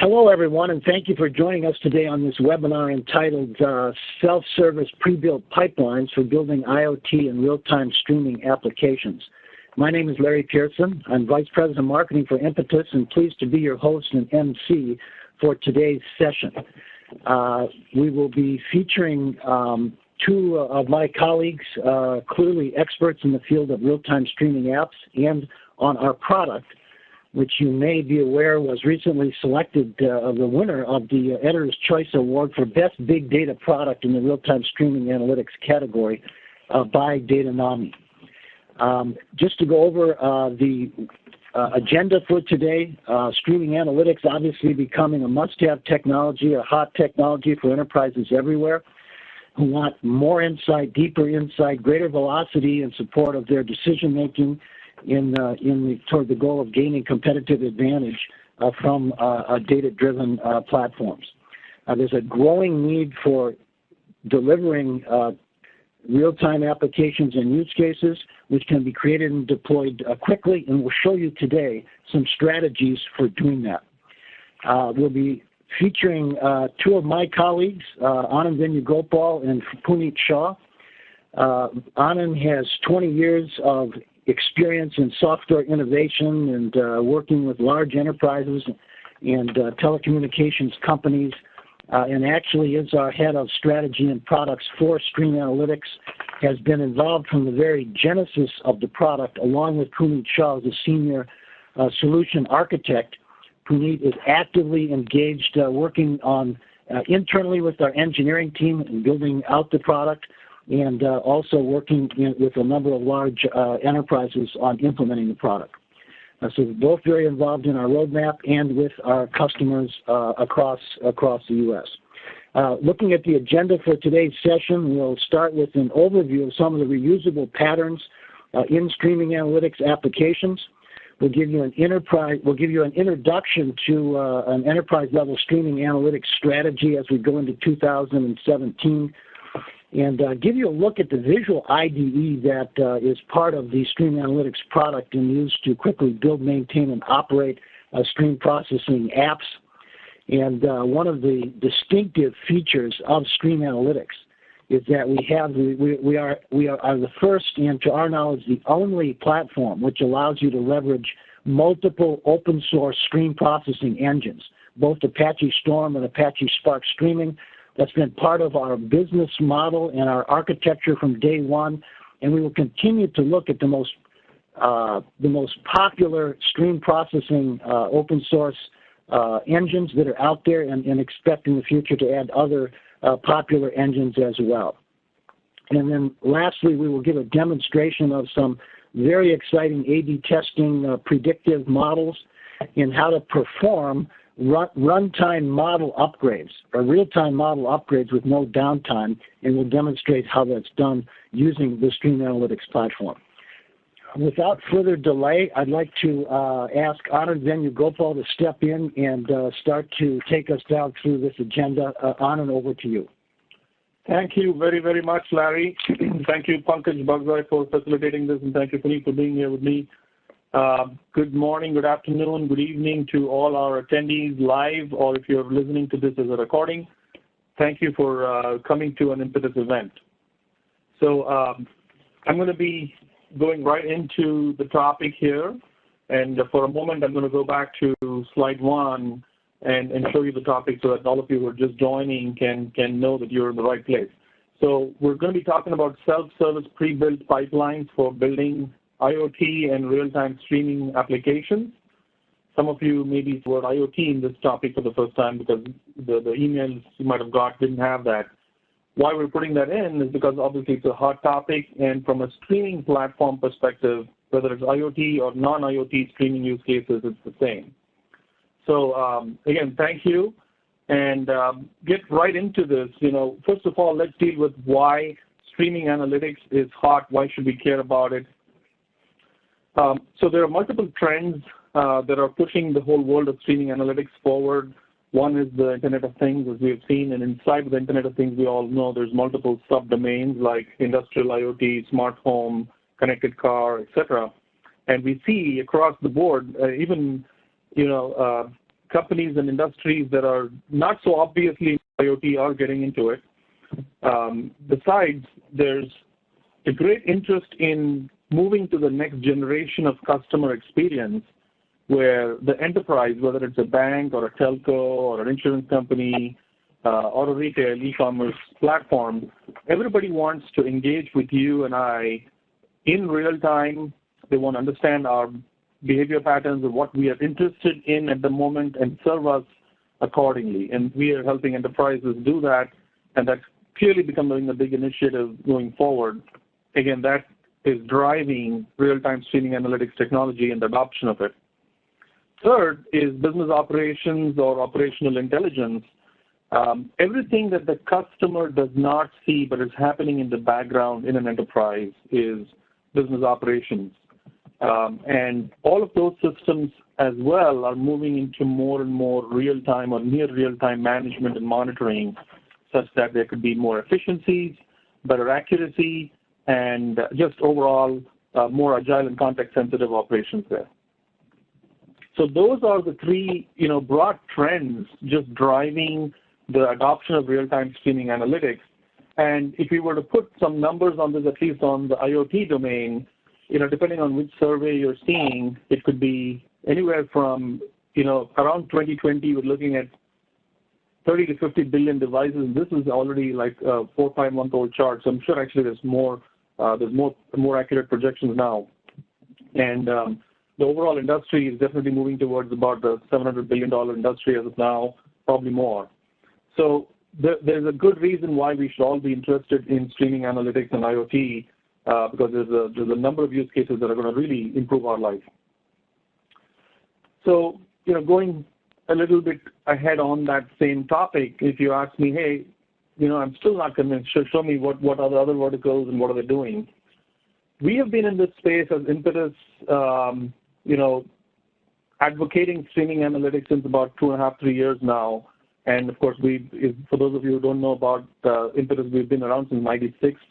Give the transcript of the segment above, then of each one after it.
Hello, everyone, and thank you for joining us today on this webinar entitled Self-Service Pre-Built Pipelines for Building IoT and Real-Time Streaming Applications. My name is Larry Pearson. I'm Vice President of Marketing for Impetus and pleased to be your host and MC for today's session. We will be featuring two of my colleagues, clearly experts in the field of real-time streaming apps and on our product, which you may be aware was recently selected the winner of the Editor's Choice Award for Best Big Data Product in the Real-Time Streaming Analytics category by Anomaly. Just to go over the agenda for today, streaming analytics obviously becoming a must-have technology, a hot technology for enterprises everywhere who want more insight, deeper insight, greater velocity in support of their decision-making toward the goal of gaining competitive advantage from data-driven platforms. There's a growing need for delivering real-time applications and use cases which can be created and deployed quickly, and we'll show you today some strategies for doing that. We'll be featuring two of my colleagues, Anand Venugopal and Puneet Shah. Anand has 20 years of experience in software innovation and working with large enterprises and telecommunications companies, and actually is our head of strategy and products for StreamAnalytix, has been involved from the very genesis of the product, along with Puneet Shah as a senior solution architect. Puneet is actively engaged working on internally with our engineering team and building out the product, and also working with a number of large enterprises on implementing the product. So we're both very involved in our roadmap and with our customers across the U.S. Looking at the agenda for today's session, we'll start with an overview of some of the reusable patterns in streaming analytics applications. We'll give you an introduction to an enterprise-level streaming analytics strategy as we go into 2017. And give you a look at the visual IDE that is part of the StreamAnalytix product and used to quickly build, maintain, and operate stream processing apps. And one of the distinctive features of StreamAnalytix is that we are the first, and to our knowledge, the only platform which allows you to leverage multiple open source stream processing engines, both Apache Storm and Apache Spark Streaming. That's been part of our business model and our architecture from day one, and we will continue to look at the most popular stream processing open source engines that are out there, and expect in the future to add other popular engines as well. And then lastly, we will give a demonstration of some very exciting A/B testing predictive models in how to perform runtime model upgrades, or real-time model upgrades with no downtime, and we'll demonstrate how that's done using the StreamAnalytix platform. Without further delay, I'd like to ask Anand Venugopal to step in and start to take us down through this agenda. Anand, over to you. Thank you very, very much, Larry. Thank you, Pankaj Bagzai, for facilitating this, and thank you, Puneet, for being here with me. Good morning, good afternoon, good evening to all our attendees live, or if you're listening to this as a recording. Thank you for coming to an Impetus event. So I'm going to be going right into the topic here, and for a moment I'm going to go back to slide one and show you the topic so that all of you who are just joining can know that you're in the right place. So we're going to be talking about self-service pre-built pipelines for building IoT and real-time streaming applications. Some of you maybe used the word IoT in this topic for the first time because the emails you might have got didn't have that. Why we're putting that in is because obviously it's a hot topic, and from a streaming platform perspective, whether it's IoT or non-IoT streaming use cases, it's the same. So again, thank you, and get right into this. First of all, let's deal with why streaming analytics is hot. Why should we care about it? So there are multiple trends that are pushing the whole world of streaming analytics forward. One is the Internet of Things, as we have seen, and inside the Internet of Things, we all know there's multiple subdomains like industrial IoT, smart home, connected car, etc. And we see across the board, even companies and industries that are not so obviously IoT are getting into it. Besides, there's a great interest in moving to the next generation of customer experience where the enterprise, whether it's a bank or a telco or an insurance company or a retail e-commerce platform, everybody wants to engage with you and I in real time. They want to understand our behavior patterns and what we are interested in at the moment and serve us accordingly. And we are helping enterprises do that, and that's clearly becoming a big initiative going forward. Again, that is driving real-time streaming analytics technology and the adoption of it. Third is business operations or operational intelligence. Everything that the customer does not see but is happening in the background in an enterprise is business operations. And all of those systems as well are moving into more and more real-time or near real-time management and monitoring such that there could be more efficiencies, better accuracy, and just overall more agile and context-sensitive operations there. So those are the three, broad trends just driving the adoption of real-time streaming analytics. And if we were to put some numbers on this, at least on the IoT domain, depending on which survey you're seeing, it could be anywhere from, around 2020, we're looking at 30 to 50 billion devices. This is already like a 4 or 5 month old chart. So I'm sure actually there's more accurate projections now. And the overall industry is definitely moving towards about the $700 billion industry as of now, probably more. So there's a good reason why we should all be interested in streaming analytics and IoT because there's a number of use cases that are going to really improve our life. So, going a little bit ahead on that same topic, if you ask me, hey, I'm still not convinced, show me what are the other verticals and what are they doing. We have been in this space as Impetus, advocating streaming analytics since about 2.5, 3 years now. And of course, for those of you who don't know about Impetus, we've been around since '96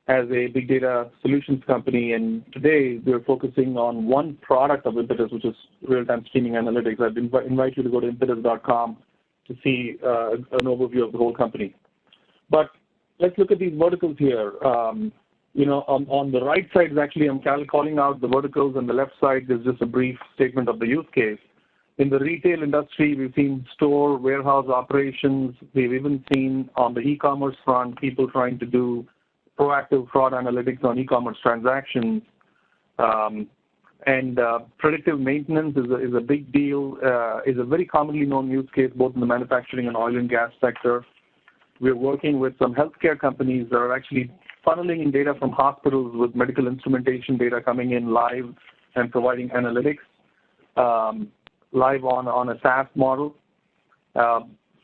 as a big data solutions company. And today, we're focusing on one product of Impetus, which is real-time streaming analytics. I'd invite you to go to impetus.com to see an overview of the whole company. But let's look at these verticals here. On the right side is actually I'm calling out the verticals, and the left side is just a brief statement of the use case. In the retail industry, we've seen store, warehouse operations. We've even seen on the e-commerce front, people trying to do proactive fraud analytics on e-commerce transactions. And predictive maintenance is a big deal, is a very commonly known use case both in the manufacturing and oil and gas sector. We're working with some healthcare companies that are actually funneling in data from hospitals with medical instrumentation data coming in live and providing analytics live on a SaaS model.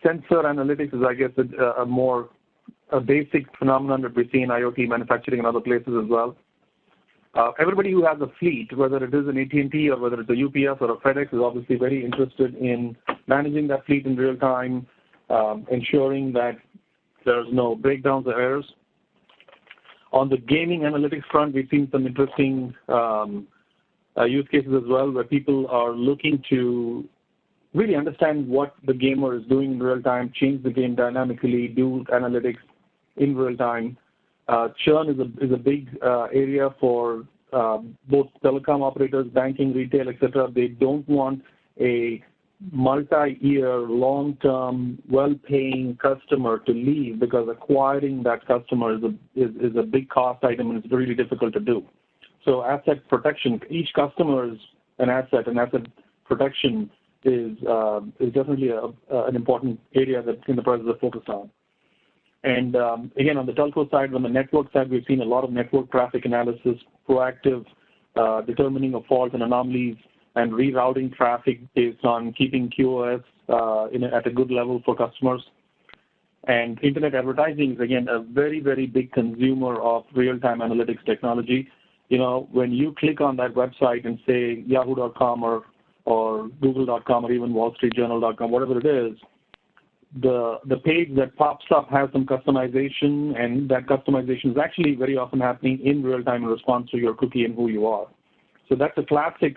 Sensor analytics is, I guess, a basic phenomenon that we see in IoT manufacturing and other places as well. Everybody who has a fleet, whether it is an AT&T or whether it's a UPS or a FedEx, is obviously very interested in managing that fleet in real time, ensuring that there's no breakdowns or errors. On the gaming analytics front, we've seen some interesting use cases as well where people are looking to really understand what the gamer is doing in real time, change the game dynamically, do analytics in real time. Churn is a big area for both telecom operators, banking, retail, etc. They don't want a multi-year, long-term, well-paying customer to leave because acquiring that customer is a big cost item and it's really difficult to do. So asset protection, each customer is an asset, and asset protection is definitely an important area that enterprises are focused on. And again, on the telco side, on the network side, we've seen a lot of network traffic analysis, proactive determining of faults and anomalies, and rerouting traffic based on keeping QoS at a good level for customers. And internet advertising is, again, a very, very big consumer of real-time analytics technology. When you click on that website and say yahoo.com or google.com or even wallstreetjournal.com, whatever it is, the page that pops up has some customization, and that customization is actually very often happening in real time in response to your cookie and who you are. So that's a classic,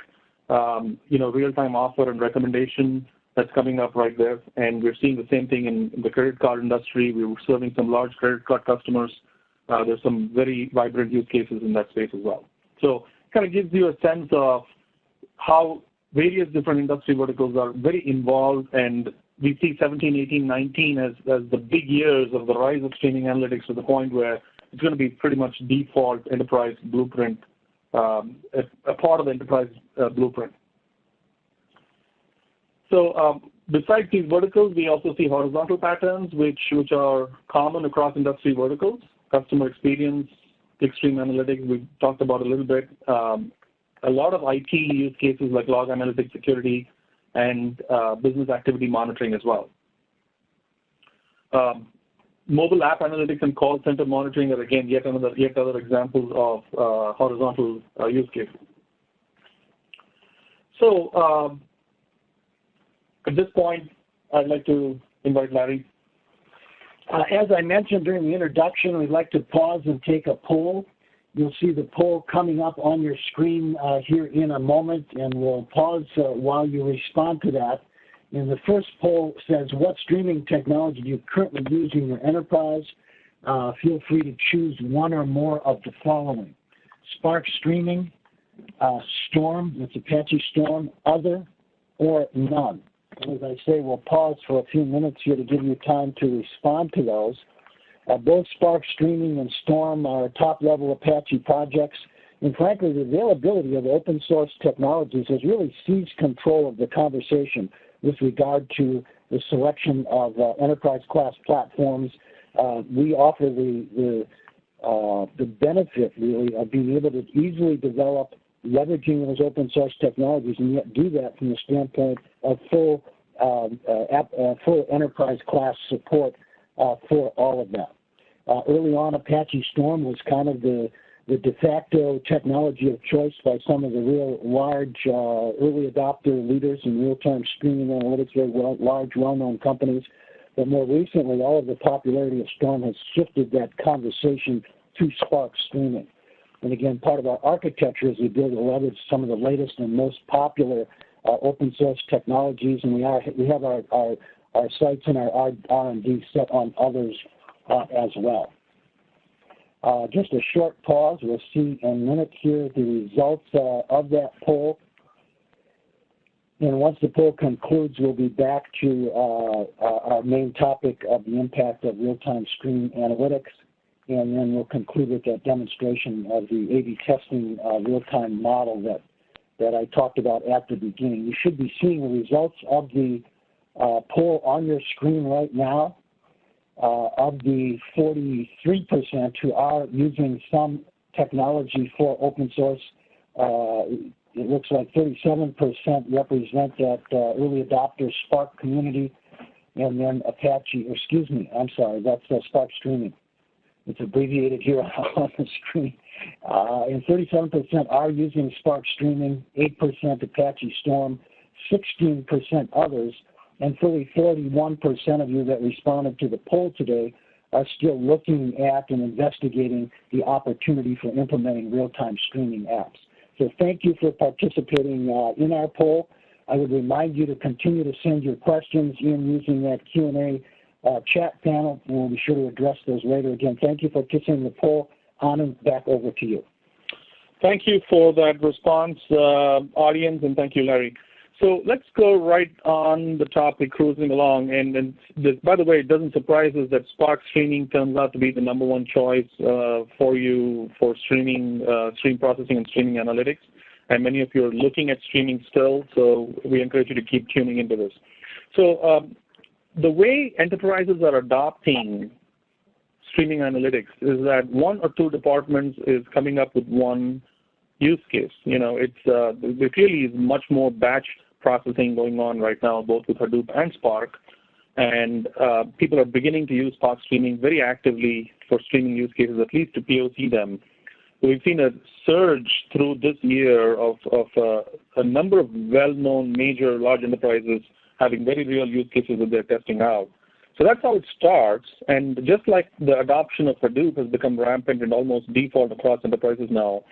real-time offer and recommendation that's coming up right there. And we're seeing the same thing in the credit card industry. We were serving some large credit card customers. There's some very vibrant use cases in that space as well. So it kind of gives you a sense of how various different industry verticals are very involved, and we see 17, 18, 19 as the big years of the rise of streaming analytics to the point where it's going to be pretty much default enterprise blueprint, a part of the enterprise blueprint. So besides these verticals, we also see horizontal patterns, which are common across industry verticals. Customer experience, StreamAnalytix, we talked about a little bit. A lot of IT use cases like log analytics, security, and business activity monitoring as well. Mobile app analytics and call center monitoring are, again, yet other examples of horizontal use cases. So at this point, I'd like to invite Larry. As I mentioned during the introduction, we'd like to pause and take a poll. You'll see the poll coming up on your screen here in a moment, and we'll pause while you respond to that. And the first poll says, what streaming technology do you currently use in your enterprise? Feel free to choose one or more of the following: Spark Streaming, Storm, that's Apache Storm, Other, or None. And as I say, we'll pause for a few minutes here to give you time to respond to those. Both Spark Streaming and Storm are top-level Apache projects, and frankly, the availability of open-source technologies has really seized control of the conversation with regard to the selection of enterprise-class platforms. We offer the benefit, really, of being able to easily develop leveraging those open-source technologies, and yet do that from the standpoint of full enterprise-class support for all of that. Early on, Apache Storm was kind of the de facto technology of choice by some of the real large early adopter leaders in real-time streaming analytics, very large, well-known companies. But more recently, all of the popularity of Storm has shifted that conversation to Spark Streaming. And again, part of our architecture is the ability to leverage some of the latest and most popular open-source technologies, and we have our sights and our R&D set on others as well. Just a short pause. We'll see in a minute here the results of that poll. And once the poll concludes, we'll be back to our main topic of the impact of real-time stream analytics, and then we'll conclude with that demonstration of the A/B testing real-time model that I talked about at the beginning. You should be seeing the results of the poll on your screen right now. Of the 43% who are using some technology for open source, it looks like 37% represent that early adopter Spark community, and then that's Spark Streaming. It's abbreviated here on the screen. And 37% are using Spark Streaming, 8% Apache Storm, 16% others, and fully 41% of you that responded to the poll today are still looking at and investigating the opportunity for implementing real-time streaming apps. So thank you for participating in our poll. I would remind you to continue to send your questions in using that Q&A chat panel, and we'll be sure to address those later. Again, thank you for participating in the poll. Anand, back over to you. Thank you for that response, audience, and thank you, Larry. So let's go right on the topic, cruising along. And by the way, it doesn't surprise us that Spark Streaming turns out to be the #1 choice for you for streaming, stream processing and streaming analytics. And many of you are looking at streaming still, so we encourage you to keep tuning into this. So the way enterprises are adopting streaming analytics is that one or two departments is coming up with one use case. You know, there clearly is much more batch processing going on right now, both with Hadoop and Spark, and people are beginning to use Spark Streaming very actively for streaming use cases, at least to POC them. So we've seen a surge through this year of a number of well-known major large enterprises having very real use cases that they're testing out. So that's how it starts, and just like the adoption of Hadoop has become rampant and almost default across enterprises now,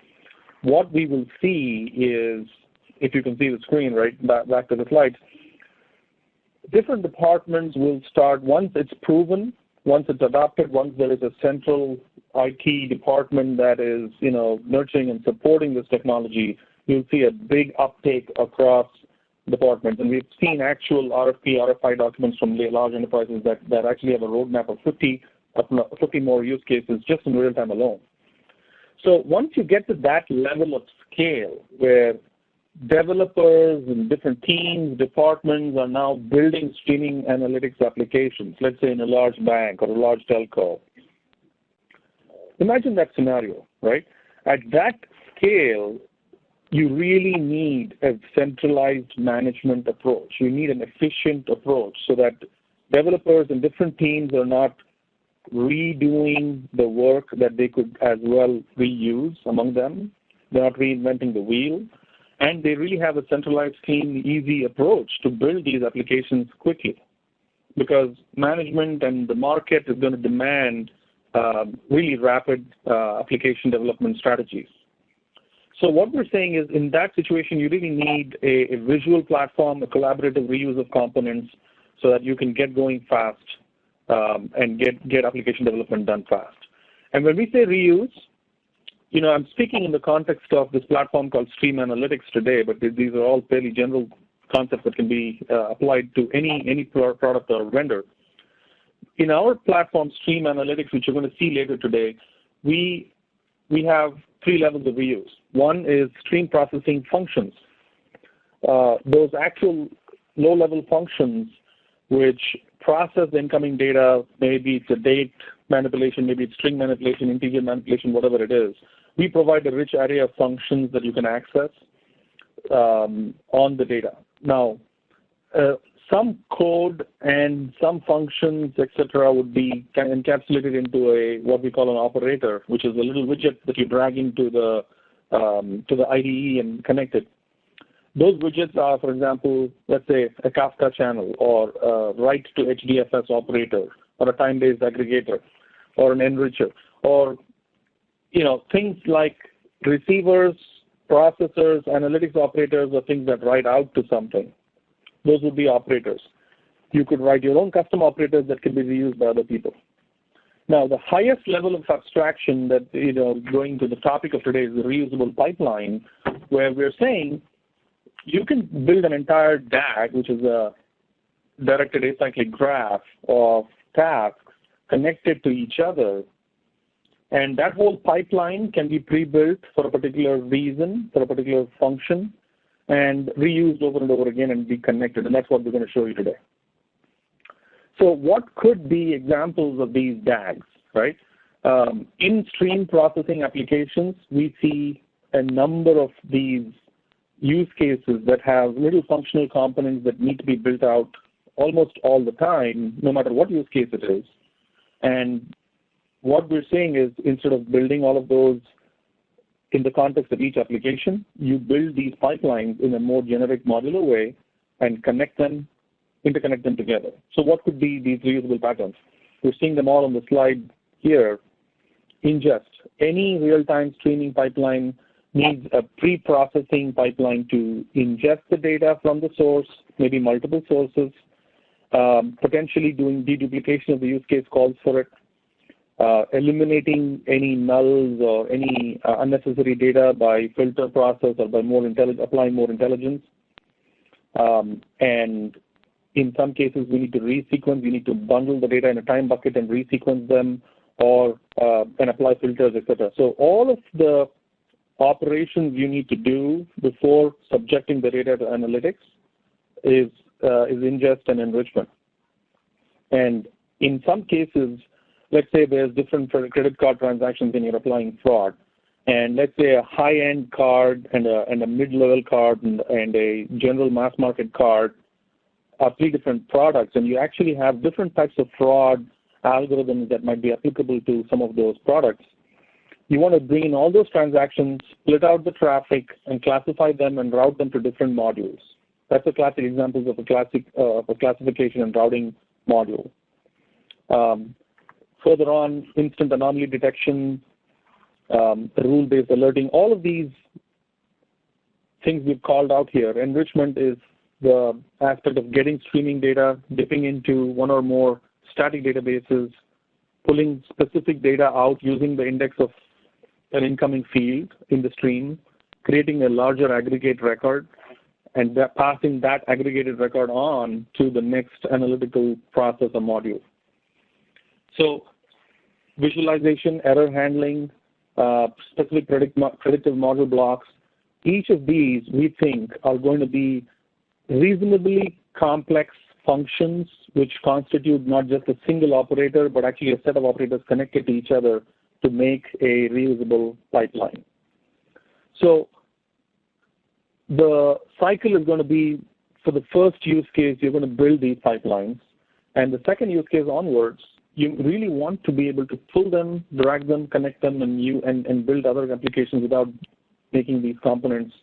what we will see is, if you can see the screen, right, back to the slides, different departments will start, once it's proven, once it's adopted, once there is a central IT department that is, nurturing and supporting this technology, you'll see a big uptake across departments. And we've seen actual RFP, RFI documents from large enterprises that actually have a roadmap of 50 more use cases just in real time alone. So once you get to that level of scale where developers and different teams, departments are now building streaming analytics applications, let's say in a large bank or a large telco, imagine that scenario, right? At that scale, you really need a centralized management approach. You need an efficient approach so that developers and different teams are not redoing the work that they could as well reuse among them. They're not reinventing the wheel. And they really have a centralized, clean, easy approach to build these applications quickly, because management and the market is going to demand really rapid application development strategies. So what we're saying is, in that situation, you really need a visual platform, a collaborative reuse of components, so that you can get going fast and get application development done fast. And when we say reuse, I'm speaking in the context of this platform called StreamAnalytix today, but these are all fairly general concepts that can be applied to any product or vendor. In our platform, StreamAnalytix, which you're going to see later today, we have 3 levels of reuse. One is stream processing functions. Those actual low-level functions which process the incoming data, maybe it's a date manipulation, maybe it's string manipulation, integer manipulation, whatever it is. We provide a rich array of functions that you can access on the data. Now, some code and some functions, etc., would be encapsulated into what we call an operator, which is a little widget that you drag into the IDE and connect it. Those widgets are, for example, let's say a Kafka channel, or a write to HDFS operator, or a time-based aggregator, or an enricher, or things like receivers, processors, analytics operators, or things that write out to something. Those would be operators. You could write your own custom operators that can be reused by other people. Now, the highest level of abstraction that, going to the topic of today is the reusable pipeline, where we're saying you can build an entire DAG, which is a directed acyclic graph of tasks connected to each other. And that whole pipeline can be pre-built for a particular reason, for a particular function, and reused over and over again and be connected. And that's what we're going to show you today. So what could be examples of these DAGs, right? In stream processing applications, we see a number of these use cases that have little functional components that need to be built out almost all the time, no matter what use case it is. And what we're saying is, instead of building all of those in the context of each application, you build these pipelines in a more generic modular way and interconnect them together. So what could be these reusable patterns? We're seeing them all on the slide here. Ingest. Any real-time streaming pipeline needs a pre-processing pipeline to ingest the data from the source, maybe multiple sources, potentially doing deduplication of the use case calls for it, eliminating any nulls or any unnecessary data by filter process or by applying more intelligence. And in some cases, we need to resequence. We need to bundle the data in a time bucket and resequence them, or and apply filters, etc. So all of the operations you need to do before subjecting the data to analytics is ingest and enrichment. And in some cases, let's say there's different credit card transactions and you're applying fraud. And let's say a high-end card and a mid-level card and a general mass market card are 3 different products, and you actually have different types of fraud algorithms that might be applicable to some of those products. You want to bring in all those transactions, split out the traffic, and classify them and route them to different modules. That's a classic example of a classification and routing module. Further on, instant anomaly detection, rule-based alerting, all of these things we've called out here. Enrichment is the aspect of getting streaming data, dipping into one or more static databases, pulling specific data out using the index of an incoming field in the stream, creating a larger aggregate record, and passing that aggregated record on to the next analytical process or module. So visualization, error handling, specific predictive module blocks, each of these we think are going to be reasonably complex functions which constitute not just a single operator, but actually a set of operators connected to each other to make a reusable pipeline. So the cycle is going to be, for the first use case, you're going to build these pipelines. And the second use case onwards, you really want to be able to pull them, drag them, connect them, and build other applications without making these components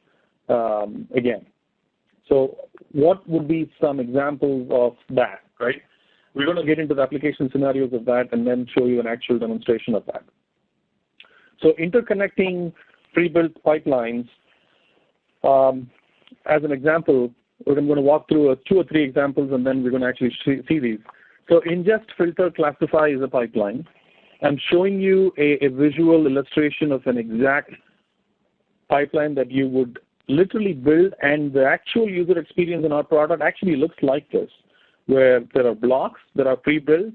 again. So what would be some examples of that, right? We're going to get into the application scenarios of that and then show you an actual demonstration of that. So interconnecting pre-built pipelines, as an example, we're going to walk through 2 or 3 examples and then we're going to actually see these. So ingest, filter, classify is a pipeline. I'm showing you a visual illustration of an exact pipeline that you would literally build, and the actual user experience in our product actually looks like this, where there are blocks that are pre-built,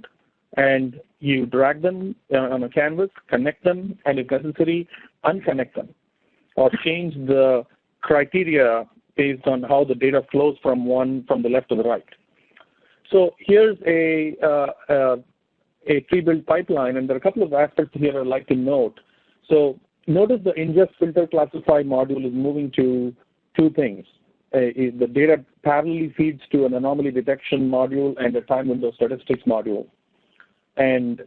and you drag them on a canvas, connect them, and if necessary, unconnect them, or change the criteria based on how the data flows from the left to the right. So here's a pre-built pipeline, and there are a couple of aspects here I'd like to note. So notice the ingest, filter, classify module is moving to 2 things. The data parallelly feeds to an anomaly detection module and a time window statistics module. And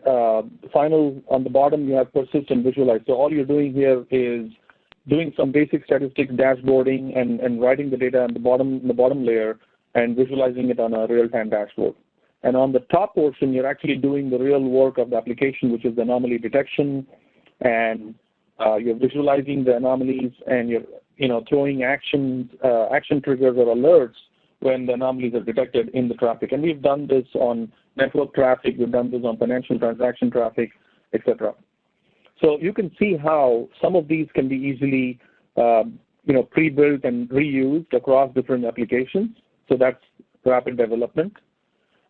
final, on the bottom, you have persist and visualize. So all you're doing here is doing some basic statistics dashboarding and writing the data in the bottom layer and visualizing it on a real-time dashboard. And on the top portion, you're actually doing the real work of the application, which is the anomaly detection, and you're visualizing the anomalies, and you're throwing action triggers or alerts when the anomalies are detected in the traffic. And we've done this on network traffic, we've done this on financial transaction traffic, etc. So you can see how some of these can be easily pre-built and reused across different applications. So that's rapid development.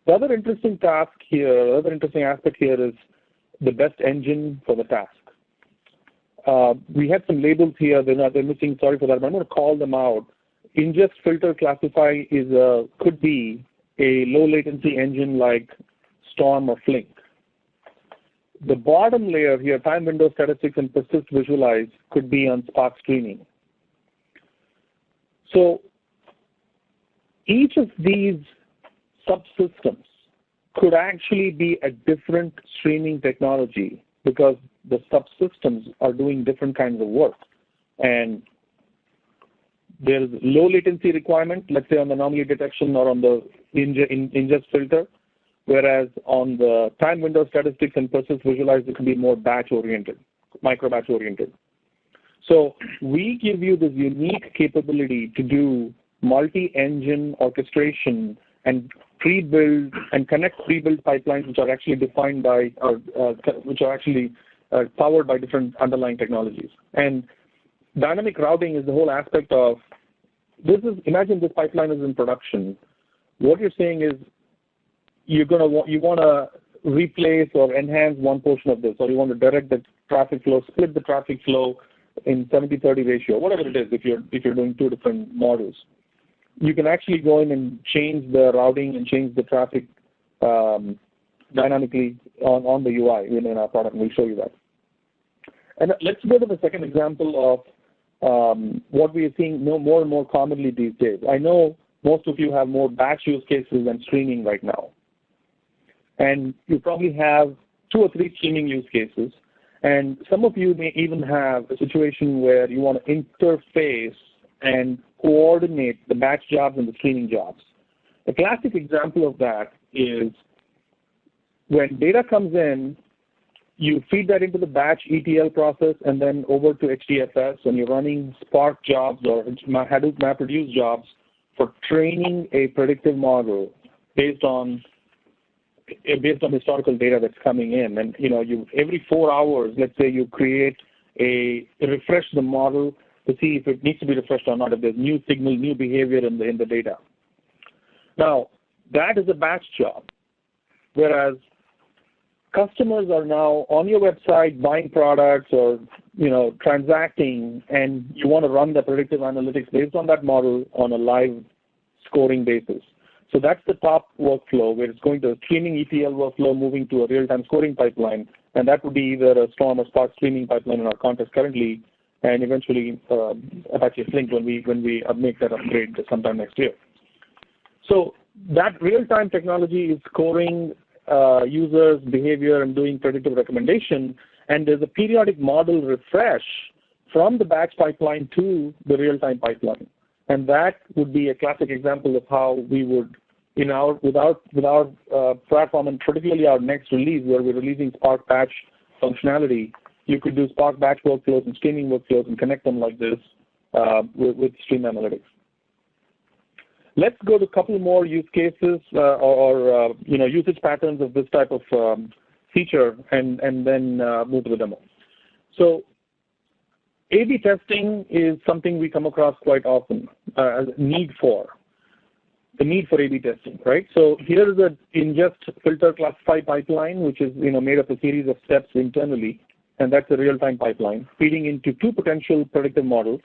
The other interesting aspect here is the best engine for the task. We had some labels here, they're missing, sorry for that, but I'm going to call them out. Ingest, filter, classify could be a low latency engine like Storm or Flink. The bottom layer here, time window statistics and persist visualize, could be on Spark streaming. So each of these subsystems could actually be a different streaming technology because the subsystems are doing different kinds of work. And there's low latency requirement, let's say on the anomaly detection or on the ingest filter, whereas on the time window statistics and persist visualize, it can be more batch-oriented, micro-batch oriented. So we give you this unique capability to do multi-engine orchestration and pre-build and connect pre-built pipelines which are actually defined by, or which are actually powered by different underlying technologies. And dynamic routing is the whole aspect of this. Imagine this pipeline is in production. What you're saying is you want to replace or enhance one portion of this, or you want to direct the traffic flow, split the traffic flow in 70-30 ratio, whatever it is. If you're doing 2 different models, you can actually go in and change the routing and change the traffic dynamically on the UI in our product, and we'll show you that. And let's go to the second example of what we are seeing more and more commonly these days. I know most of you have more batch use cases than streaming right now. And you probably have 2 or 3 streaming use cases. And some of you may even have a situation where you want to interface and coordinate the batch jobs and the streaming jobs. A classic example of that is when data comes in, you feed that into the batch ETL process and then over to HDFS, and you're running Spark jobs or Hadoop MapReduce jobs for training a predictive model based on historical data that's coming in. And you every 4 hours, let's say you refresh the model to see if it needs to be refreshed or not, if there's new signal, new behavior in the data. Now, that is a batch job, whereas customers are now on your website buying products or transacting, and you want to run the predictive analytics based on that model on a live scoring basis. So that's the top workflow, where it's going to a streaming ETL workflow moving to a real-time scoring pipeline, and that would be either a Storm or Spark streaming pipeline in our context currently, and eventually Apache Flink when we make that upgrade sometime next year. So that real-time technology is scoring users' behavior and doing predictive recommendation, and there's a periodic model refresh from the batch pipeline to the real-time pipeline. And that would be a classic example of how we would, with our platform, and particularly our next release where we're releasing Spark Batch functionality, you could do Spark Batch workflows and streaming workflows and connect them like this with StreamAnalytix. Let's go to a couple more use cases or usage patterns of this type of feature, and then move to the demo. So A/B testing is something we come across quite often as a need for. The need for A/B testing, right? So here is a ingest, filter, classify pipeline, which is made of a series of steps internally, and that's a real-time pipeline feeding into two potential predictive models,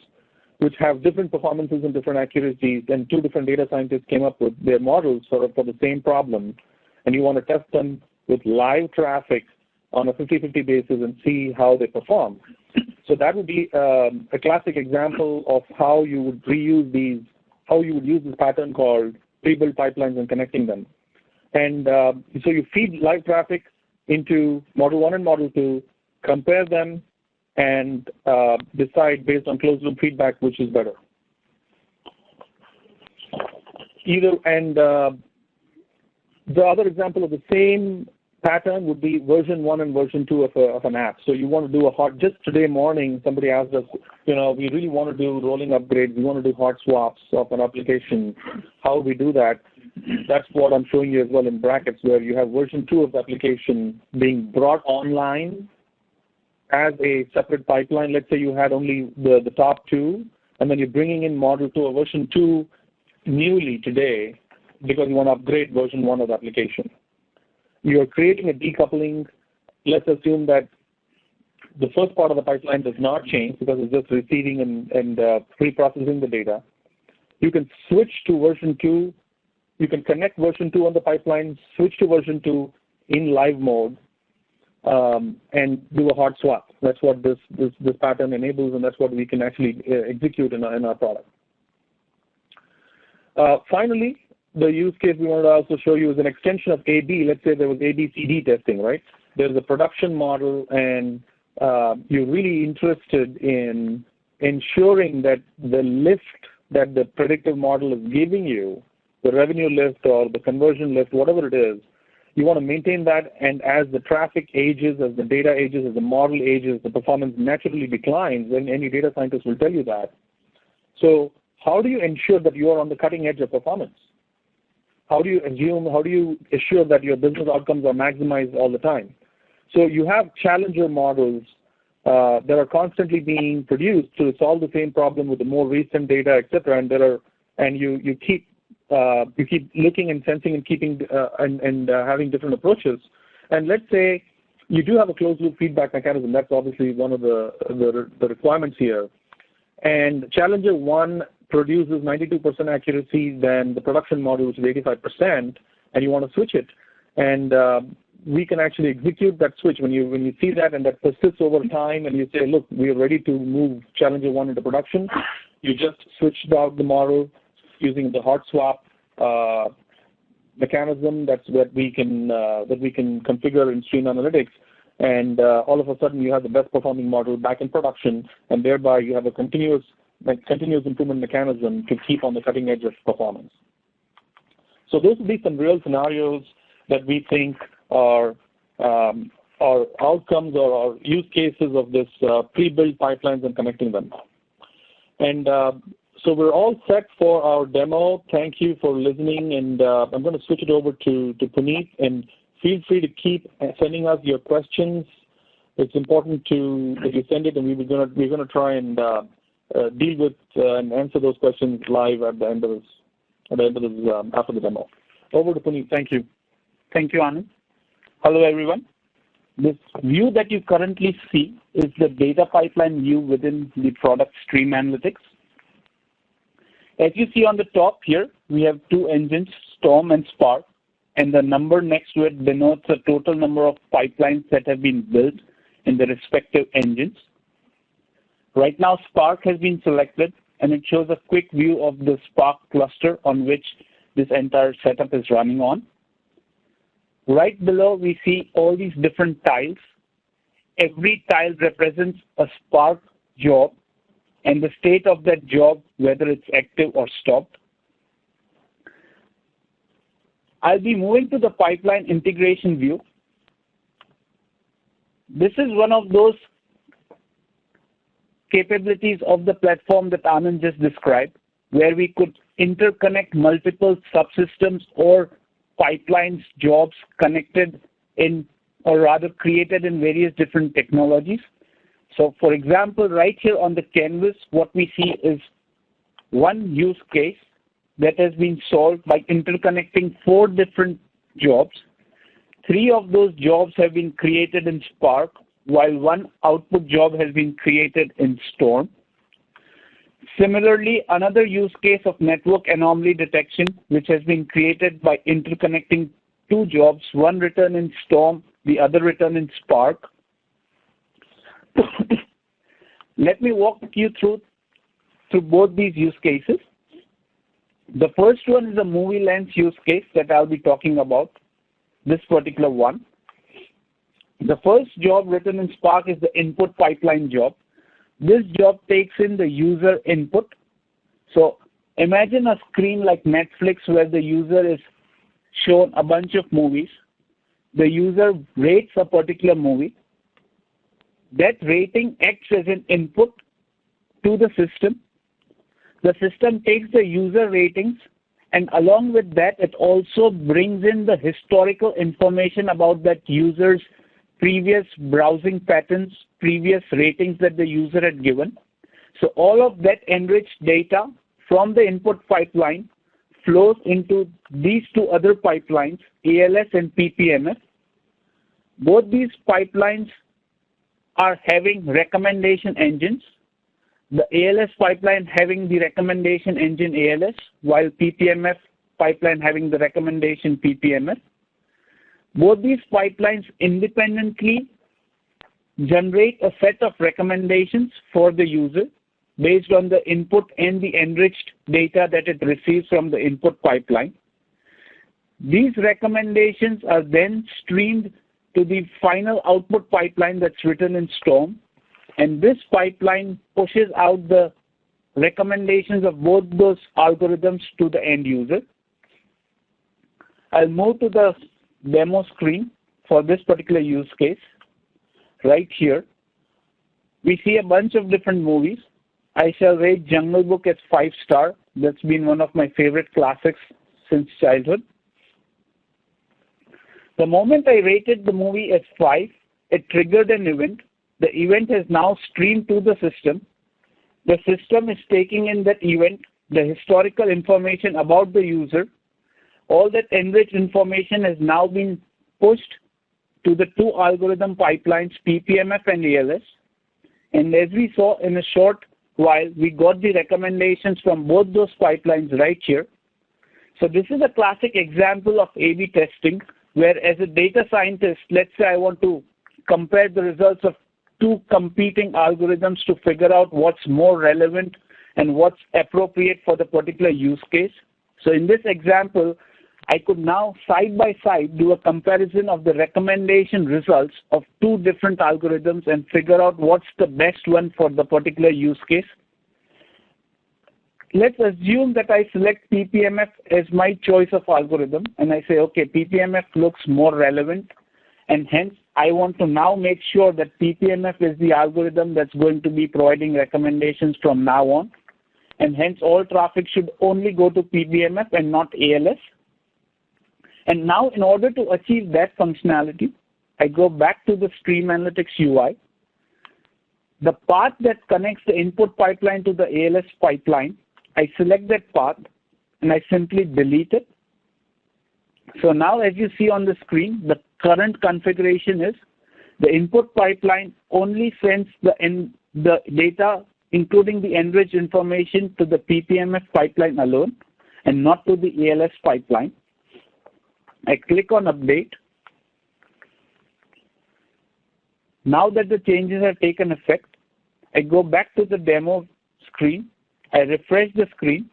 which have different performances and different accuracies, and two different data scientists came up with their models for the same problem, and you want to test them with live traffic on a 50-50 basis and see how they perform. So that would be a classic example of how you would use this pattern called Prebuilt Pipelines and connecting them. And so you feed live traffic into Model 1 and Model 2, compare them, and decide based on closed-loop feedback which is better. The other example of the same pattern would be version 1 and version 2 of an app. So you want to do just today morning, somebody asked us, we really want to do rolling upgrades. We want to do hot swaps of an application. How we do that? That's what I'm showing you as well in brackets, where you have version 2 of the application being brought online as a separate pipeline. Let's say you had only the top two, and then you're bringing in Model 2 or version 2 newly today because you want to upgrade version 1 of the application. You're creating a decoupling. Let's assume that the first part of the pipeline does not change because it's just receiving and pre-processing the data. You can switch to version 2. You can connect version 2 on the pipeline, switch to version 2 in live mode, and do a hard swap. That's what this pattern enables, and that's what we can actually execute in our product. Finally, the use case we wanted to also show you is an extension of A/B. Let's say there was ABCD testing, right? There's a production model, and you're really interested in ensuring that the lift that the predictive model is giving you, the revenue lift or the conversion lift, whatever it is, you want to maintain that, and as the traffic ages, as the data ages, as the model ages, the performance naturally declines, and any data scientist will tell you that. So how do you ensure that you are on the cutting edge of performance? How do you assure that your business outcomes are maximized all the time? So you have challenger models that are constantly being produced to solve the same problem with the more recent data, etc. And you keep looking and sensing and keeping and having different approaches. And let's say you do have a closed loop feedback mechanism. That's obviously one of the requirements here. And Challenger 1 produces 92% accuracy than the production model, which is 85%, and you want to switch it. And we can actually execute that switch when you see that, and that persists over time, and you say, look, we are ready to move Challenger 1 into production. You just switched out the model using the hot swap mechanism that we can configure in StreamAnalytix, and all of a sudden you have the best performing model back in production, and thereby you have a continuous improvement mechanism to keep on the cutting edge of performance. So those would be some real scenarios that we think are outcomes or use cases of this pre-built pipelines and connecting them. And So we're all set for our demo. Thank you for listening, and I'm going to switch it over to Puneet, and feel free to keep sending us your questions. It's important that you send it, and we're going to try and deal with and answer those questions live at the end of this, after the demo. Over to Puneet. Thank you. Thank you, Anand. Hello, everyone. This view that you currently see is the data pipeline view within the product StreamAnalytix. As you see on the top here, we have two engines, Storm and Spark, and the number next to it denotes the total number of pipelines that have been built in the respective engines. Right now, Spark has been selected, and it shows a quick view of the Spark cluster on which this entire setup is running on. Right below, we see all these different tiles. Every tile represents a Spark job and the state of that job, whether it's active or stopped. I'll be moving to the pipeline integration view. This is one of those capabilities of the platform that Anand just described, where we could interconnect multiple subsystems or pipelines jobs connected in, or rather created in various different technologies. So for example, right here on the canvas, what we see is one use case that has been solved by interconnecting 4 different jobs. 3 of those jobs have been created in Spark, while 1 output job has been created in Storm. Similarly, another use case of network anomaly detection, which has been created by interconnecting 2 jobs, one written in Storm, the other written in Spark. Let me walk you through both these use cases. The first one is a movie lens use case that I'll be talking about, this particular one. The first job written in Spark is the input pipeline job. This job takes in the user input. So imagine a screen like Netflix where the user is shown a bunch of movies. The user rates a particular movie. That rating acts as an input to the system. The system takes the user ratings, and along with that, it also brings in the historical information about that user's previous browsing patterns, previous ratings that the user had given. So all of that enriched data from the input pipeline flows into these 2 other pipelines, ALS and PPMS. Both these pipelines are having recommendation engines. The ALS pipeline having the recommendation engine ALS, while PPMS pipeline having the recommendation PPMS. Both these pipelines independently generate a set of recommendations for the user based on the input and the enriched data that it receives from the input pipeline. These recommendations are then streamed to the final output pipeline that's written in Storm, and this pipeline pushes out the recommendations of both those algorithms to the end user. I'll move to the demo screen for this particular use case. Right here, we see a bunch of different movies. I shall rate Jungle Book as 5-star. That's been one of my favorite classics since childhood. The moment I rated the movie as 5, it triggered an event. The event has now streamed to the system. The system is taking in that event, the historical information about the user. All that enriched information has now been pushed to the 2 algorithm pipelines, PPMF and ALS. And as we saw in a short while, we got the recommendations from both those pipelines right here. So this is a classic example of A/B testing, where as a data scientist, let's say I want to compare the results of 2 competing algorithms to figure out what's more relevant and what's appropriate for the particular use case. So in this example, I could now side by side do a comparison of the recommendation results of 2 different algorithms and figure out what's the best one for the particular use case. Let's assume that I select PPMF as my choice of algorithm, and I say, okay, PPMF looks more relevant, and hence I want to now make sure that PPMF is the algorithm that's going to be providing recommendations from now on. and hence all traffic should only go to PBMF and not ALS. And now in order to achieve that functionality, I go back to the StreamAnalytix UI. The path that connects the input pipeline to the ALS pipeline, I select that path and I simply delete it. So now as you see on the screen, the current configuration is the input pipeline only sends the data, including the enriched information, to the PPMF pipeline alone and not to the ALS pipeline. I click on update. Now that the changes have taken effect, I go back to the demo screen. I refresh the screen.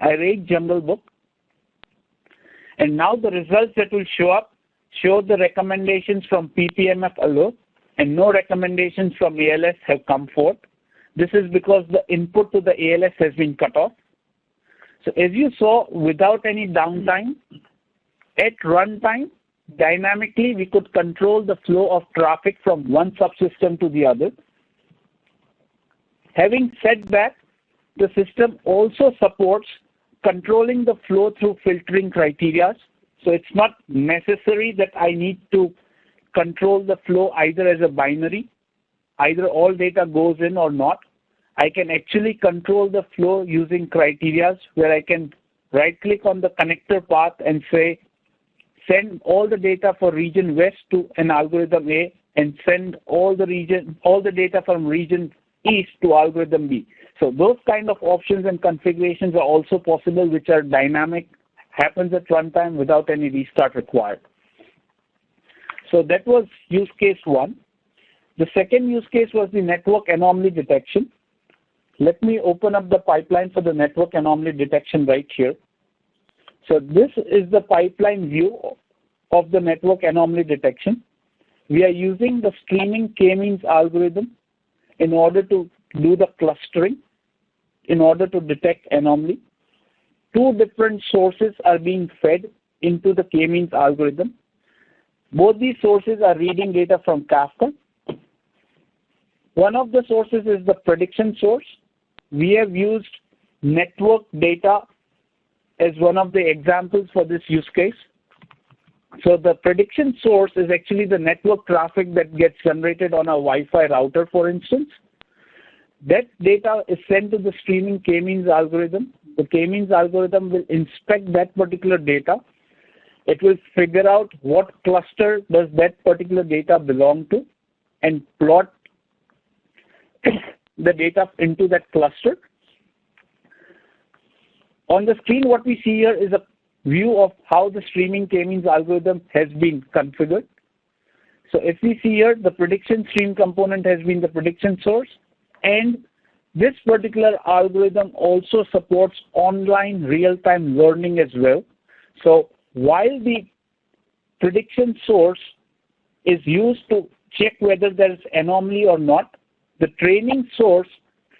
I rate Jungle Book. And now the results that will show up show the recommendations from PPMF alone, and no recommendations from ALS have come forth. This is because the input to the ALS has been cut off. So as you saw, without any downtime, at runtime, dynamically we could control the flow of traffic from one subsystem to the other. Having said that, the system also supports controlling the flow through filtering criteria. So it's not necessary that I need to control the flow either as a binary, either all data goes in or not. I can actually control the flow using criteria where I can right click on the connector path and say, send all the data for region west to an algorithm A and send all the data from region east to algorithm B. So those kind of options and configurations are also possible, which are dynamic, happens at runtime without any restart required. So that was use case one. The second use case was the network anomaly detection. Let me open up the pipeline for the network anomaly detection right here. So this is the pipeline view of the network anomaly detection. We are using the streaming k-means algorithm in order to do the clustering, in order to detect anomaly. Two different sources are being fed into the k-means algorithm. Both these sources are reading data from Kafka. One of the sources is the prediction source. We have used network data as one of the examples for this use case. So the prediction source is actually the network traffic that gets generated on a Wi-Fi router, for instance. That data is sent to the streaming k-means algorithm. The k-means algorithm will inspect that particular data. It will figure out what cluster does that particular data belong to and plot the data into that cluster. On the screen, what we see here is a view of how the streaming k-means algorithm has been configured. So if we see here, the prediction stream component has been the prediction source, and this particular algorithm also supports online real-time learning as well. So while the prediction source is used to check whether there is anomaly or not, the training source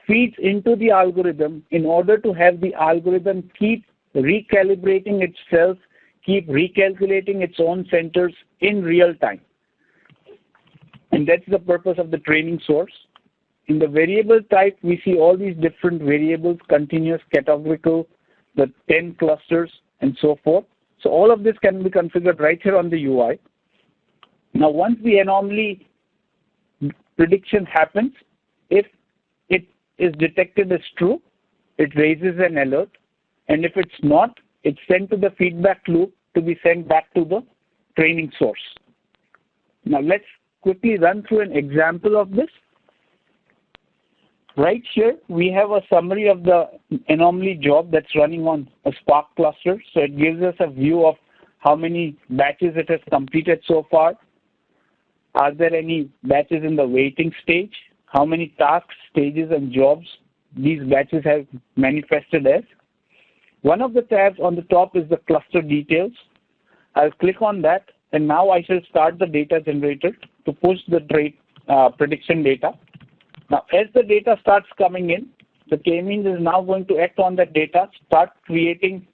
feeds into the algorithm in order to have the algorithm keep recalibrating itself, keep recalculating its own centers in real time. And that's the purpose of the training source. In the variable type, we see all these different variables, continuous, categorical, the 10 clusters, and so forth. So all of this can be configured right here on the UI. Now, once the anomaly prediction happens, if it is detected as true, it raises an alert. And if it's not, it's sent to the feedback loop to be sent back to the training source. Now, let's quickly run through an example of this. Right here, we have a summary of the anomaly job that's running on a Spark cluster. So it gives us a view of how many batches it has completed so far. Are there any batches in the waiting stage? How many tasks, stages, and jobs these batches have manifested as? One of the tabs on the top is the cluster details. I'll click on that, and now I shall start the data generator to push the prediction data. Now, as the data starts coming in, the k-means is now going to act on that data, start creating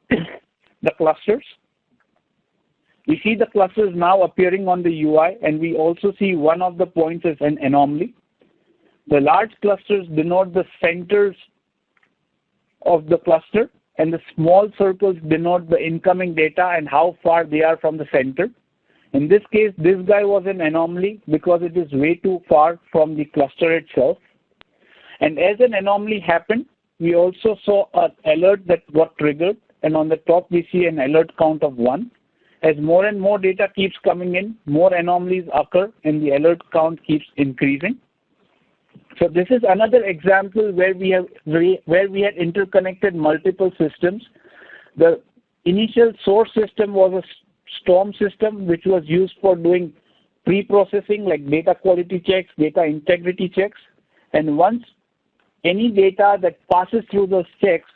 the clusters. We see the clusters now appearing on the UI, and we also see one of the points is an anomaly. The large clusters denote the centers of the cluster, and the small circles denote the incoming data and how far they are from the center. In this case, this guy was an anomaly because it is way too far from the cluster itself. And as an anomaly happened, we also saw an alert that got triggered, and on the top we see an alert count of 1. As more and more data keeps coming in, more anomalies occur and the alert count keeps increasing. So this is another example where we had interconnected multiple systems. The initial source system was a storm system which was used for doing pre-processing like data quality checks, data integrity checks, and once any data that passes through those checks,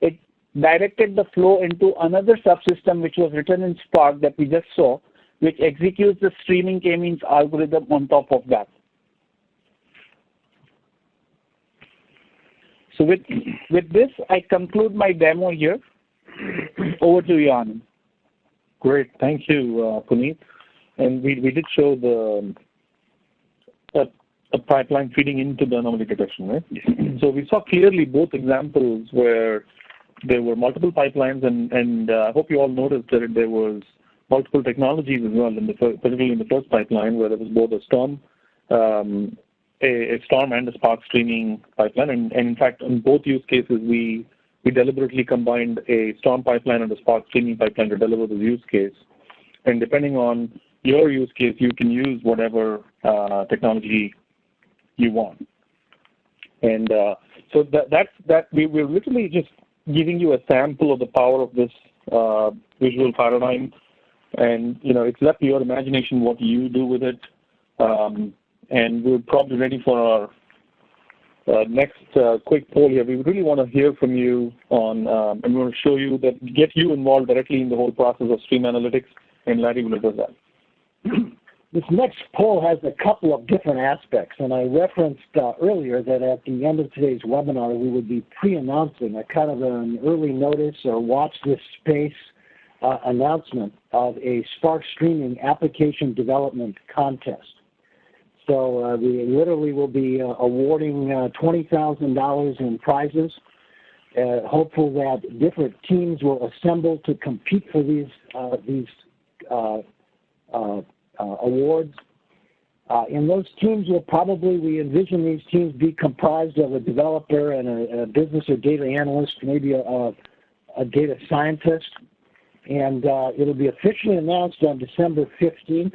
it directed the flow into another subsystem which was written in Spark that we just saw, which executes the streaming k-means algorithm on top of that. So with this, I conclude my demo here. Over to you, Anand. Great, thank you, Puneet. And we did show a pipeline feeding into the anomaly detection, right? So we saw clearly both examples where there were multiple pipelines, and I hope you all noticed that there was multiple technologies as well, particularly in the first pipeline, where there was both a storm and a Spark streaming pipeline. And in fact, in both use cases, we deliberately combined a storm pipeline and a Spark streaming pipeline to deliver the use case. And depending on your use case, you can use whatever technology you want. And so that's we're literally just giving you a sample of the power of this visual paradigm. And, it's left to your imagination what you do with it. And we're probably ready for our next quick poll here. We really want to hear from you on, and we want to show you get you involved directly in the whole process of StreamAnalytix, and Larry will address that. This next poll has a couple of different aspects, and I referenced earlier that at the end of today's webinar, we would be pre-announcing a kind of an early notice or watch this space announcement of a Spark streaming application development contest. So we literally will be awarding $20,000 in prizes. Hopeful that different teams will assemble to compete for these awards. And those teams will probably, we envision these teams be comprised of a developer and a business or data analyst, maybe a data scientist. And it'll be officially announced on December 15th.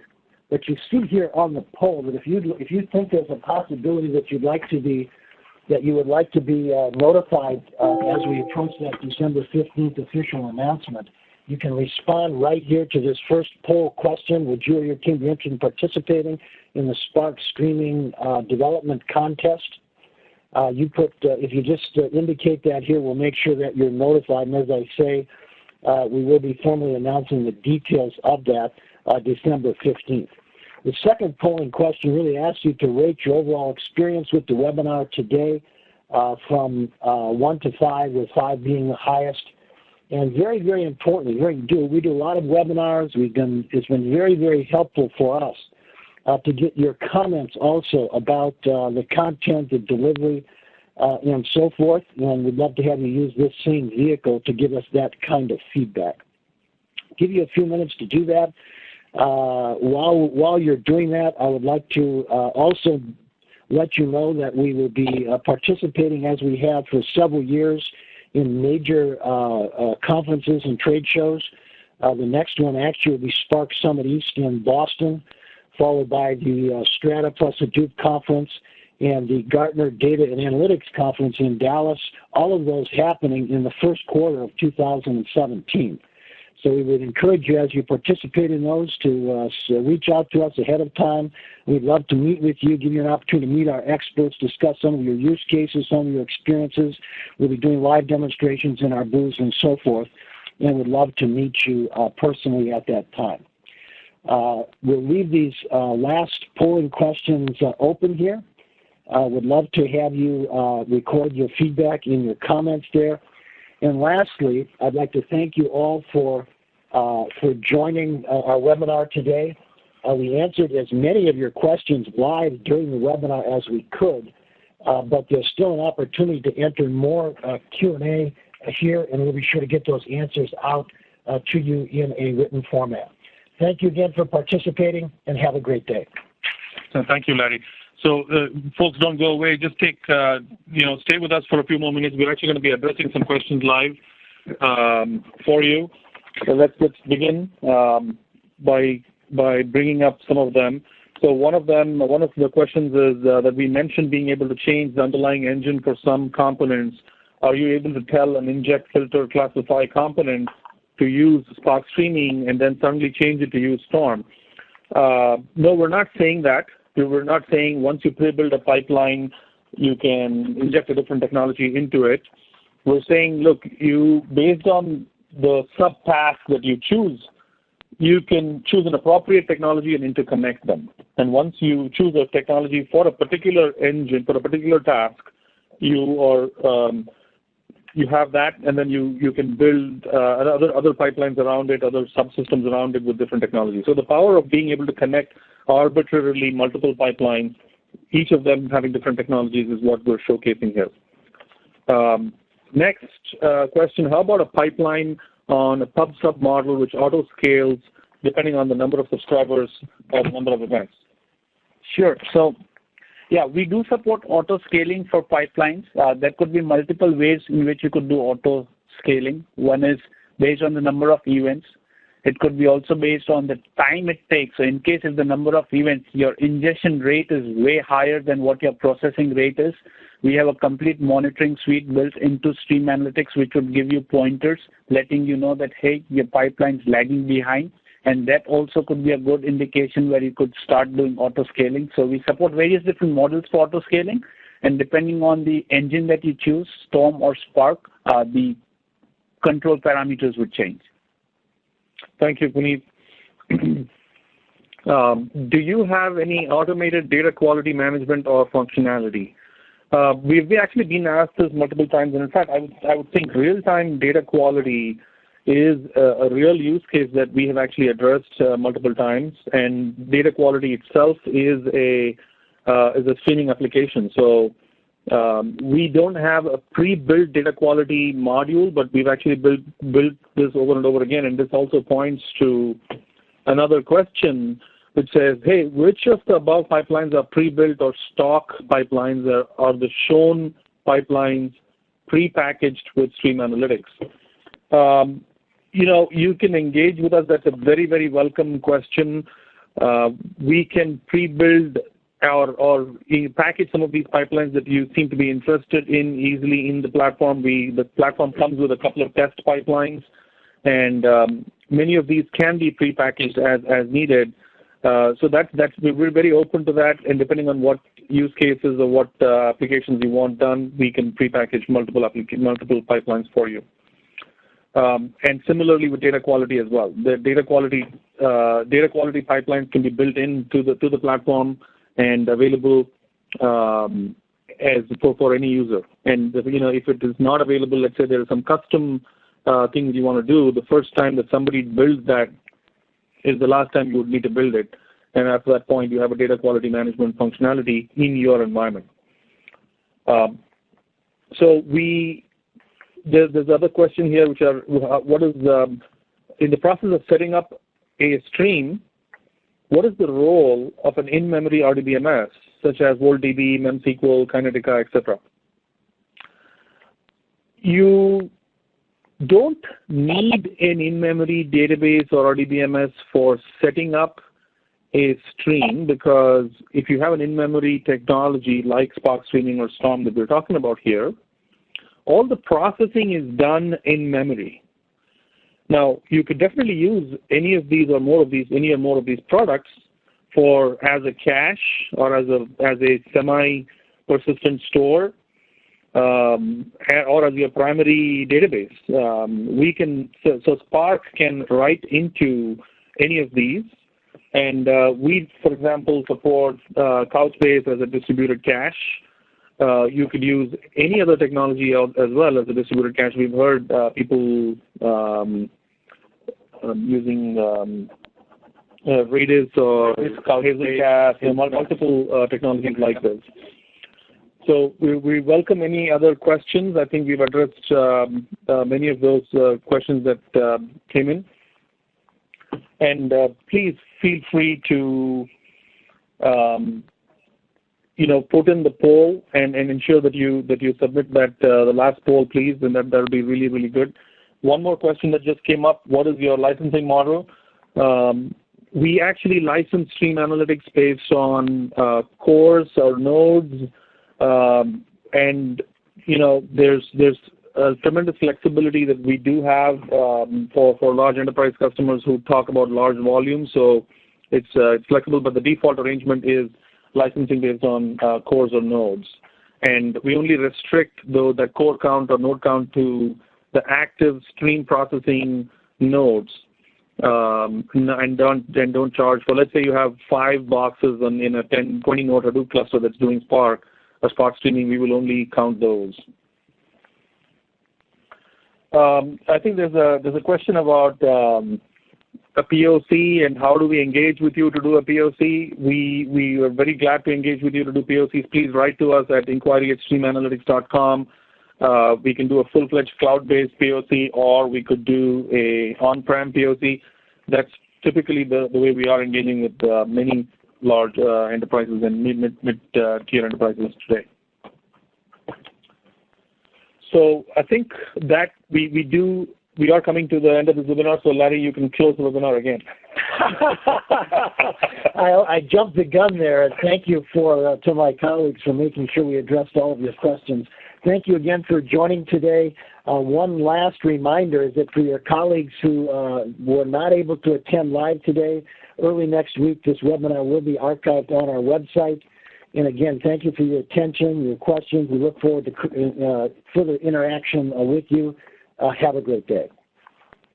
But you see here on the poll that if you think there's a possibility that you would like to be notified as we approach that December 15th official announcement, you can respond right here to this first poll question. Would you or your team be interested in participating in the Spark streaming development contest? If you just indicate that here, we'll make sure that you're notified. And as I say, we will be formally announcing the details of that December 15th. The second polling question really asks you to rate your overall experience with the webinar today from 1 to 5, with 5 being the highest. And very, very importantly, we do a lot of webinars. It's been very, very helpful for us to get your comments also about the content, the delivery, and so forth. And we'd love to have you use this same vehicle to give us that kind of feedback. Give you a few minutes to do that. While you're doing that, I would like to also let you know that we will be participating, as we have for several years, in major conferences and trade shows. The next one actually will be Spark Summit East in Boston, followed by the Strata plus Hadoop conference and the Gartner Data and Analytics conference in Dallas, all of those happening in the first quarter of 2017. So we would encourage you, as you participate in those, to reach out to us ahead of time. We'd love to meet with you, give you an opportunity to meet our experts, discuss some of your use cases, some of your experiences. We'll be doing live demonstrations in our booths and so forth, and we'd love to meet you personally at that time. We'll leave these last polling questions open here. Would love to have you record your feedback in your comments there. And lastly, I'd like to thank you all for joining our webinar today. We answered as many of your questions live during the webinar as we could. but there's still an opportunity to enter more Q&A here, and we'll be sure to get those answers out to you in a written format. Thank you again for participating, and have a great day. Thank you, Larry. So, folks, don't go away. Just take, stay with us for a few more minutes. We're actually going to be addressing some questions live for you. So let's begin by bringing up some of them. So one of the questions is that we mentioned being able to change the underlying engine for some components. Are you able to tell an inject, filter, classify component to use Spark streaming and then suddenly change it to use Storm? No, we're not saying that. We're not saying once you pre-build a pipeline, you can inject a different technology into it. We're saying, look, based on the sub-path that you choose, you can choose an appropriate technology and interconnect them. And once you choose a technology for a particular engine, for a particular task, you have that, and then you can build other pipelines around it, other subsystems around it with different technologies. So the power of being able to connect arbitrarily multiple pipelines, each of them having different technologies, is what we're showcasing here. Next question, how about a pipeline on a pub-sub model which auto-scales depending on the number of subscribers or the number of events? Sure. So, yeah, we do support auto-scaling for pipelines. There could be multiple ways in which you could do auto-scaling. One is based on the number of events. It could be also based on the time it takes. So in case if the number of events, your ingestion rate is way higher than what your processing rate is, we have a complete monitoring suite built into StreamAnalytix, which would give you pointers, letting you know that, hey, your pipeline's lagging behind. And that also could be a good indication where you could start doing auto-scaling. So we support various different models for auto-scaling. And depending on the engine that you choose, Storm or Spark, the control parameters would change. Thank you, Puneet. Do you have any automated data quality management or functionality? We've actually been asked this multiple times, and in fact, I would think real-time data quality is a real use case that we have actually addressed multiple times, and data quality itself is a streaming application. So we don't have a pre-built data quality module, but we've actually built this over and over again, and this also points to another question which says, hey, which of the above pipelines are pre-built or stock pipelines? Are the shown pipelines pre-packaged with StreamAnalytix? You can engage with us. That's a very, very welcome question. We can pre-build or package some of these pipelines that you seem to be interested in easily in the platform. The platform comes with a couple of test pipelines, and many of these can be pre-packaged as needed. So we're very open to that, and depending on what use cases or what applications you want done, we can pre-package multiple pipelines for you. And similarly with data quality as well. The data quality pipelines can be built into the platform and available as for any user. And if it is not available, let's say there are some custom things you want to do, the first time that somebody builds that is the last time you would need to build it. And after that point, you have a data quality management functionality in your environment. So there's other question here, which are what is in the process of setting up a stream, what is the role of an in-memory RDBMS, such as VoltDB, MemSQL, Kinetica, etc.? You don't need an in-memory database or RDBMS for setting up a stream, because if you have an in-memory technology like Spark Streaming or Storm that we're talking about here, all the processing is done in memory. Now, you could definitely use any of these or more of these products as a cache or as a semi-persistent store, or as your primary database. So Spark can write into any of these, and we, for example, support Couchbase as a distributed cache. You could use any other technology as well as a distributed cache. We've heard people using Redis or Hazelcast, multiple technologies like this. So we welcome any other questions. I think we've addressed many of those questions that came in. And please feel free to put in the poll and ensure that you submit that the last poll, please, and that will be really, really good. One more question that just came up: what is your licensing model? We actually license StreamAnalytix based on cores or nodes, and there's a tremendous flexibility that we do have for large enterprise customers who talk about large volumes. So it's flexible, but the default arrangement is licensing based on cores or nodes, and we only restrict the core count or node count to the active stream processing nodes, and don't charge for. Let's say you have 5 boxes in a 20 node Hadoop cluster that's doing Spark streaming. We will only count those. I think there's a question about a POC and how do we engage with you to do a POC. We are very glad to engage with you to do POCs. Please write to us at inquiry@streamanalytix.com. We can do a full-fledged cloud-based POC, or we could do a on-prem POC. That's typically the way we are engaging with many large enterprises and mid-tier enterprises today. So I think that we are coming to the end of this webinar. So Larry, you can close the webinar again. I jumped the gun there. Thank you to my colleagues for making sure we addressed all of your questions. Thank you again for joining today. One last reminder is that for your colleagues who were not able to attend live today, early next week this webinar will be archived on our website. And again, thank you for your attention, your questions. We look forward to further interaction with you. Have a great day.